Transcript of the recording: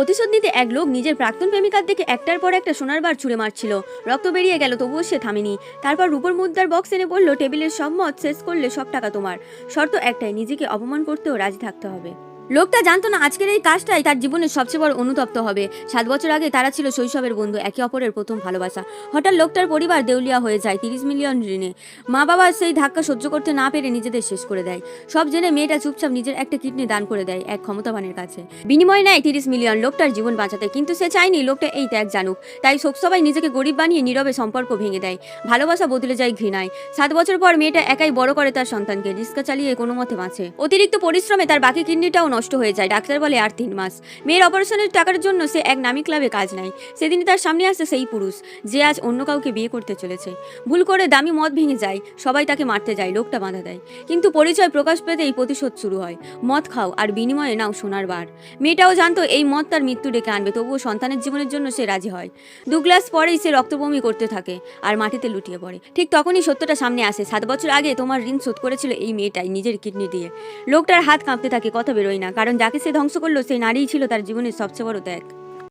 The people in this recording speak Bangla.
প্রতিশোধ নিতে এক লোক নিজের প্রাক্তন প্রেমিকার দিকে একটার পর একটা সোনার বার ছুঁড়ে মারছিল। রক্ত বেরিয়ে গেল, তবুও সে থামেনি। তারপর রূপোর মুদ্রার বক্স এনে বলল, টেবিলের সব মদ শেষ করলে সব টাকা তোমার। শর্ত একটাই, নিজেকে অপমান করতেও রাজি থাকতে হবে। লোকটা জানতো না আজকের এই কাজটাই তার জীবনের সবচেয়ে বড় অনুতপ্ত হবে। 7 বছর আগে তারা ছিল শৈশবের বন্ধু, একে অপরের প্রথম ভালোবাসা। হঠাৎ লোকটার পরিবার দেউলিয়া হয়ে যায় 30 মিলিয়ন ঋণে। মা বাবা সেই ধাক্কা সহ্য করতে না পেরে নিজেদের শেষ করে দেয়। সব জেনে মেয়েটা চুপচাপ নিজের একটা কিডনি দান করে দেয় এক ক্ষমতাবানের কাছে। বিনিময়ে নেয় 30 মিলিয়ন লোকটার জীবন বাঁচাতে। কিন্তু সে চায়নি লোকটা এই ত্যাগ জানুক, তাই সবাই নিজেকে গরিব বানিয়ে নীরবে সম্পর্ক ভেঙে দেয়। ভালোবাসা বদলে যায় ঘৃণায়। 7 বছর পর মেয়েটা একাই বড় করে তার সন্তানকে, রিস্কা চালিয়ে কোনো মতে বাঁচে। অতিরিক্ত পরিশ্রমে তার বাকি কিডনিটাও নষ্ট হয়ে যায়। ডাক্তার বলে আর 3 মাস। মেয়ের অপারেশনের টাকার জন্য সে এক নামী ক্লাবে কাজ নেয়। সেদিনই তার সামনে আসে সেই পুরুষ যে আজ অন্য কাউকে বিয়ে করতে চলেছে। ভুল করে দামি মদ ভেঙে যায়, সবাই তাকে মারতে যায়, লোকটা বাধা দেয়। কিন্তু পরিচয় প্রকাশ পেতেই প্রতিশোধ শুরু হয়। মদ খাও আর বিনিময়ে নাও সোনার বার। মেয়েটাও জানতো এই মদ তার মৃত্যু ডেকে আনবে, তবুও সন্তানের জীবনের জন্য সে রাজি হয়। 2 গ্লাস পরেই সে রক্তবমি করতে থাকে আর মাটিতে লুটিয়ে পড়ে। ঠিক তখনই সত্যটা সামনে আসে, 7 বছর আগে তোমার ঋণ শোধ করেছিল এই মেয়েটাই নিজের কিডনি দিয়ে। লোকটার হাত কাঁপতে থাকে, কথা বেরোয় না, কারণ যাকে সে ধ্বংস করলো সেই নারীই ছিল তার জীবনের সবচেয়ে বড় ত্যাগ।